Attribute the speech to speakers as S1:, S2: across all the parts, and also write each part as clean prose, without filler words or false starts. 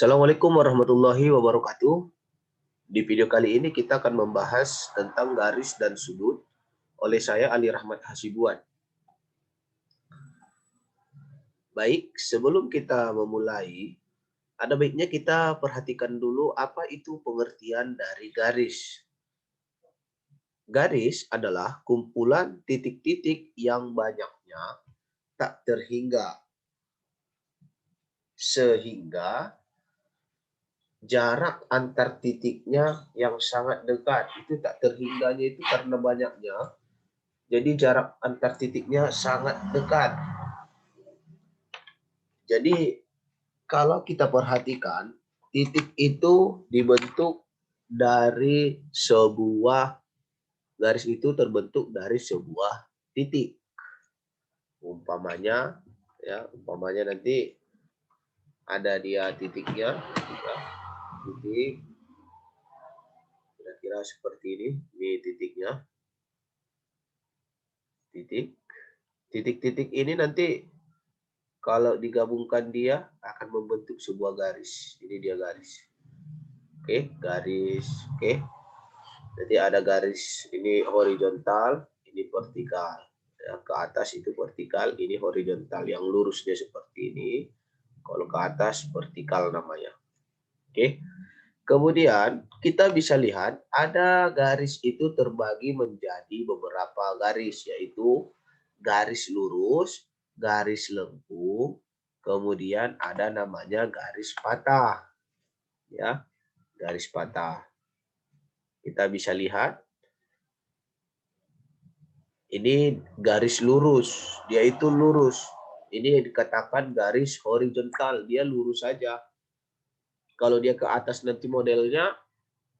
S1: Assalamualaikum warahmatullahi wabarakatuh. Di video kali ini kita akan membahas tentang garis dan sudut oleh saya Ali Rahmat Hasibuan. Baik, sebelum kita memulai, ada baiknya kita perhatikan dulu apa itu pengertian dari garis. Garis adalah kumpulan titik-titik yang banyaknya tak terhingga, sehingga jarak antar titiknya yang sangat dekat. Itu tak terhingganya itu karena banyaknya. Jadi jarak antar titiknya sangat dekat. Jadi kalau kita perhatikan, titik itu dibentuk dari sebuah garis itu terbentuk dari sebuah titik. Umpamanya nanti ada dia titiknya, ya, titik kira-kira seperti ini titiknya. Titik-titik ini nanti kalau digabungkan dia akan membentuk sebuah garis. Ini dia garis. Oke, garis. Oke. Jadi ada garis ini horizontal, ini vertikal. Ya, ke atas itu vertikal, ini horizontal. Yang lurus dia seperti ini. Kalau ke atas vertikal namanya. Oke. Kemudian kita bisa lihat ada garis itu terbagi menjadi beberapa garis, yaitu garis lurus, garis lengkung, kemudian ada namanya garis patah. Ya, garis patah. Kita bisa lihat ini garis lurus, dia itu lurus. Ini yang dikatakan garis horizontal, dia lurus saja. Kalau dia ke atas nanti modelnya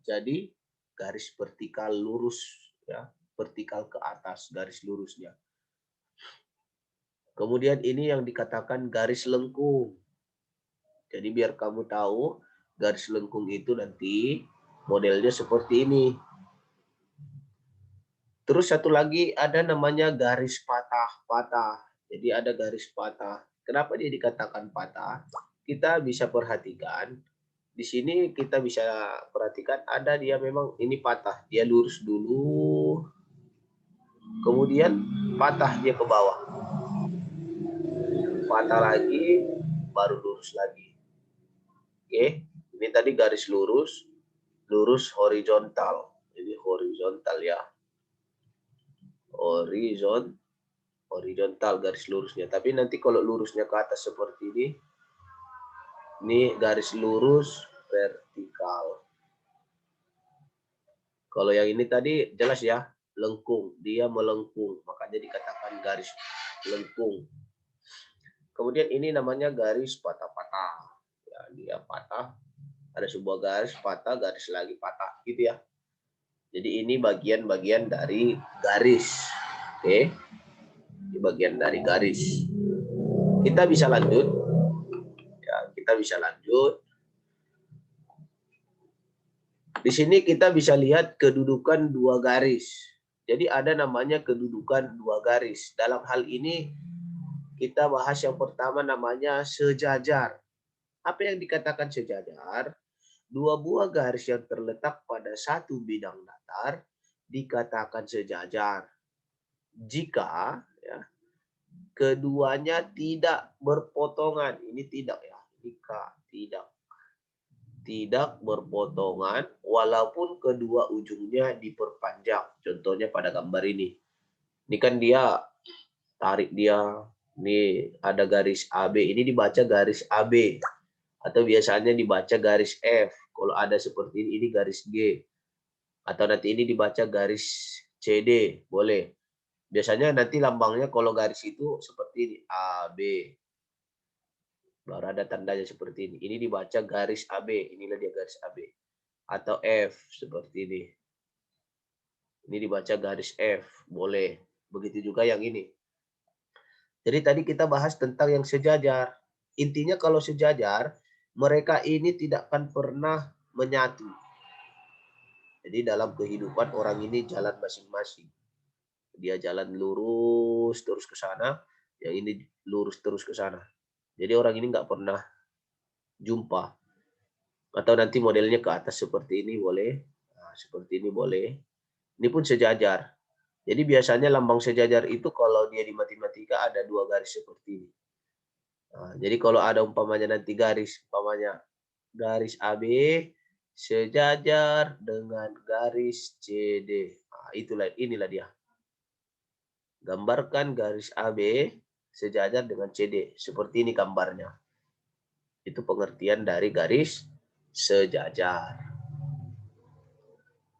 S1: jadi garis vertikal lurus, ya, vertikal ke atas garis lurusnya. Kemudian ini yang dikatakan garis lengkung. Jadi biar kamu tahu garis lengkung itu nanti modelnya seperti ini. Terus satu lagi ada namanya garis patah-patah. Jadi ada garis patah. Kenapa dia dikatakan patah? Kita bisa perhatikan. Di sini kita bisa perhatikan ada dia memang ini patah. Dia lurus dulu. Kemudian patah dia ke bawah. Patah lagi, baru lurus lagi. Oke, ini tadi garis lurus, lurus horizontal. Ini horizontal ya. Horizontal garis lurusnya. Tapi nanti kalau lurusnya ke atas seperti ini garis lurus vertikal. Kalau yang ini tadi jelas ya, lengkung. Dia melengkung, makanya dikatakan garis lengkung. Kemudian ini namanya garis patah-patah. Ya, dia patah. Ada sebuah garis patah, garis lagi patah, gitu ya. Jadi ini bagian-bagian dari garis. Oke. Ini bagian dari garis. Kita bisa lanjut. Ya, kita bisa lanjut. Di sini kita bisa lihat kedudukan dua garis. Jadi ada namanya kedudukan dua garis. Dalam hal ini kita bahas yang pertama namanya sejajar. Apa yang dikatakan sejajar? Dua buah garis yang terletak pada satu bidang datar dikatakan sejajar. Jika ya, keduanya tidak berpotongan. Ini tidak ya. Jika tidak berpotongan walaupun kedua ujungnya diperpanjang. Contohnya pada gambar ini. Ini kan dia tarik dia. Ini ada garis AB. Ini dibaca garis AB. Atau biasanya dibaca garis F. Kalau ada seperti ini garis G. Atau nanti ini dibaca garis CD. Boleh. Biasanya nanti lambangnya kalau garis itu seperti ini. AB. Baru ada tandanya seperti ini. Ini dibaca garis AB. Inilah dia garis AB. Atau F seperti ini. Ini dibaca garis F. Boleh. Begitu juga yang ini. Jadi tadi kita bahas tentang yang sejajar. Intinya kalau sejajar, mereka ini tidak akan pernah menyatu. Jadi dalam kehidupan orang ini jalan masing-masing. Dia jalan lurus terus ke sana, yang ini lurus terus ke sana. Jadi orang ini nggak pernah jumpa. Atau nanti modelnya ke atas seperti ini boleh. Nah, seperti ini boleh. Ini pun sejajar. Jadi biasanya lambang sejajar itu kalau dia di matematika ada 2 garis seperti ini. Nah, jadi kalau ada umpamanya nanti garis, umpamanya garis AB sejajar dengan garis CD. Nah, inilah dia. Gambarkan garis AB sejajar dengan CD. Seperti ini gambarnya. Itu pengertian dari garis sejajar.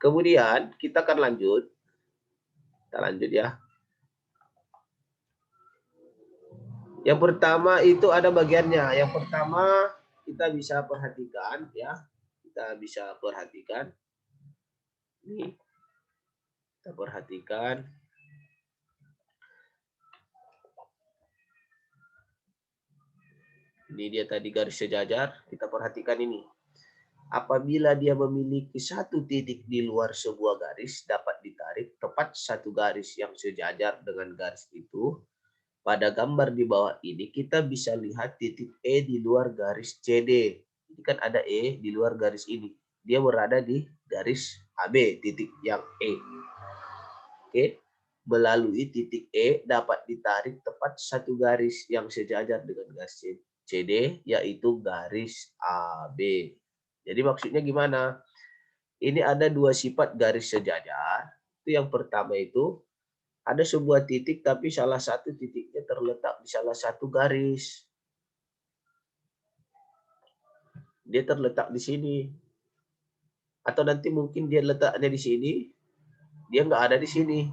S1: Kemudian kita akan lanjut. Kita lanjut ya. Yang pertama itu ada bagiannya. Yang pertama kita bisa perhatikan ya. Kita bisa perhatikan. Ini kita perhatikan. Ini dia tadi garis sejajar. Kita perhatikan ini. Apabila dia memiliki satu titik di luar sebuah garis, dapat ditarik tepat satu garis yang sejajar dengan garis itu. Pada gambar di bawah ini, kita bisa lihat titik E di luar garis CD. Ini kan ada E di luar garis ini. Dia berada di garis AB, titik yang E. Oke. Melalui titik E dapat ditarik tepat satu garis yang sejajar dengan garis CD, yaitu garis AB. Jadi maksudnya gimana? Ini ada 2 sifat garis sejajar. Itu yang pertama itu ada sebuah titik tapi salah satu titiknya terletak di salah satu garis. Dia terletak di sini. Atau nanti mungkin dia letaknya di sini, dia nggak ada di sini.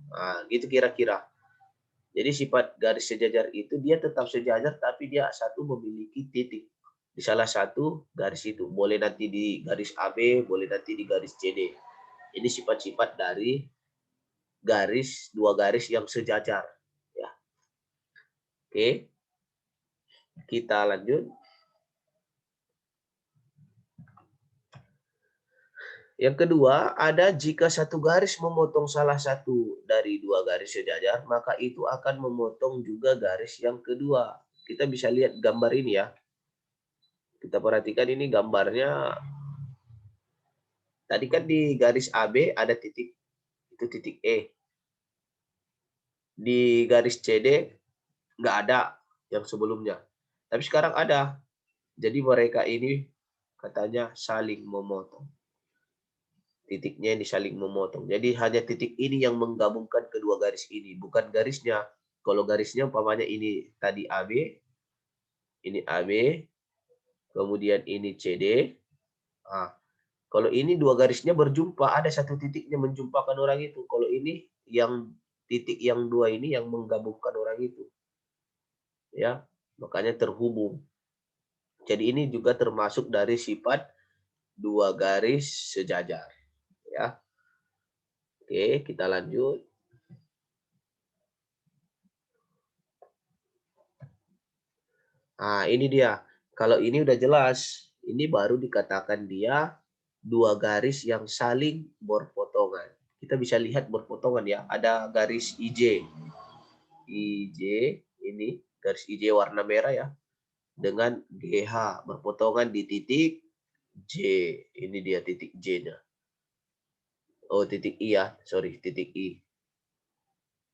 S1: Nah, gitu kira-kira. Jadi sifat garis sejajar itu dia tetap sejajar tapi dia satu memiliki titik di salah satu garis itu. Boleh nanti di garis AB, boleh nanti di garis CD. Ini sifat-sifat dari garis, 2 garis yang sejajar. Ya. Oke, kita lanjut. Yang kedua, ada jika satu garis memotong salah satu dari 2 garis sejajar, maka itu akan memotong juga garis yang kedua. Kita bisa lihat gambar ini ya. Kita perhatikan ini gambarnya. Tadi kan di garis AB ada titik, itu titik E. Di garis CD nggak ada yang sebelumnya. Tapi sekarang ada. Jadi mereka ini katanya saling memotong. Titiknya ini saling memotong. Jadi hanya titik ini yang menggabungkan kedua garis ini, bukan garisnya. Kalau garisnya umpamanya ini tadi AB, ini AB, kemudian ini CD. Nah, kalau ini 2 garisnya berjumpa, ada satu titiknya menjumpakan orang itu. Kalau ini yang titik yang 2 ini yang menggabungkan orang itu. Ya, makanya terhubung. Jadi ini juga termasuk dari sifat 2 garis sejajar. Ya. Oke, kita lanjut. Nah, ini dia. Kalau ini udah jelas, ini baru dikatakan dia 2 garis yang saling berpotongan. Kita bisa lihat berpotongan ya. Ada garis IJ. IJ ini garis IJ warna merah ya. Dengan GH berpotongan di titik J. Ini dia titik J-nya. Oh, titik I ya. Sorry, titik I.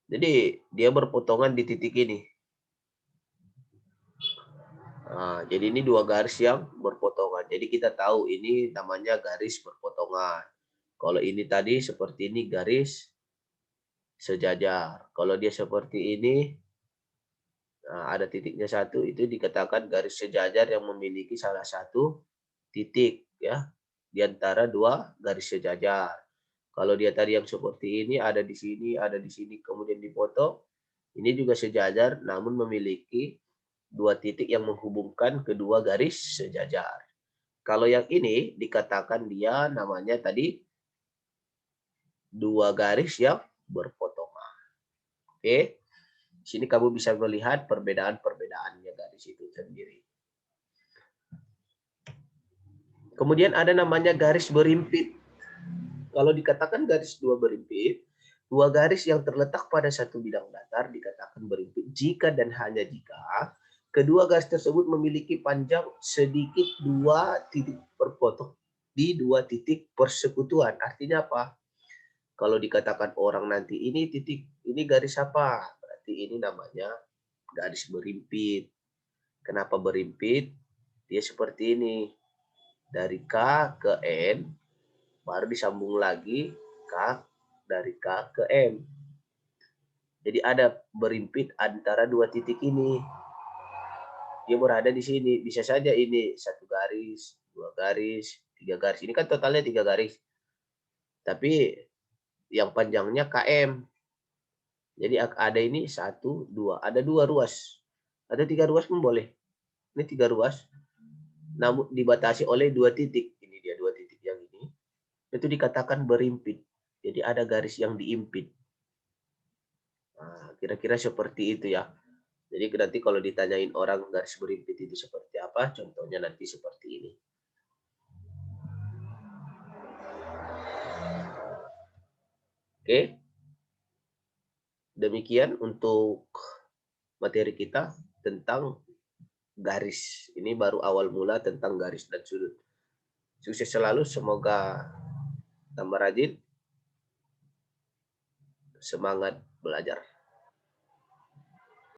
S1: Jadi dia berpotongan di titik ini. Nah, jadi ini 2 garis yang berpotongan. Jadi kita tahu ini namanya garis berpotongan. Kalau ini tadi seperti ini garis sejajar. Kalau dia seperti ini, nah ada titiknya satu, itu dikatakan garis sejajar yang memiliki salah satu titik ya di antara 2 garis sejajar. Kalau dia tadi yang seperti ini ada di sini, kemudian dipotong, ini juga sejajar namun memiliki 2 titik yang menghubungkan kedua garis sejajar. Kalau yang ini dikatakan dia namanya tadi 2 garis yang berpotongan. Oke. Di sini kamu bisa melihat perbedaan-perbedaannya garis itu sendiri. Kemudian ada namanya garis berimpit. Kalau dikatakan garis 2 berimpit, 2 garis yang terletak pada satu bidang datar dikatakan berimpit jika dan hanya jika Kedua garis tersebut memiliki panjang sedikit 2 titik berpotong di 2 titik persekutuan. Artinya apa? Kalau dikatakan orang nanti ini titik, ini garis apa? Berarti ini namanya garis berimpit. Kenapa berimpit? Dia seperti ini. Dari K ke N, baru disambung lagi dari K ke M. Jadi ada berimpit antara 2 titik ini. Dia berada di sini. Bisa saja ini 1 garis, 2 garis, 3 garis. Ini kan totalnya 3 garis. Tapi yang panjangnya KM. Jadi ada ini 1, 2. Ada 2 ruas. Ada 3 ruas pun boleh. Ini 3 ruas. Namun dibatasi oleh 2 titik. Ini dia 2 titik yang ini. Itu dikatakan berimpit. Jadi ada garis yang diimpit. Nah, kira-kira seperti itu ya. Jadi nanti kalau ditanyain orang garis berimpit itu seperti apa, contohnya nanti seperti ini. Oke. Demikian untuk materi kita tentang garis. Ini baru awal mula tentang garis dan sudut. Sukses selalu, semoga tambah rajin, semangat belajar.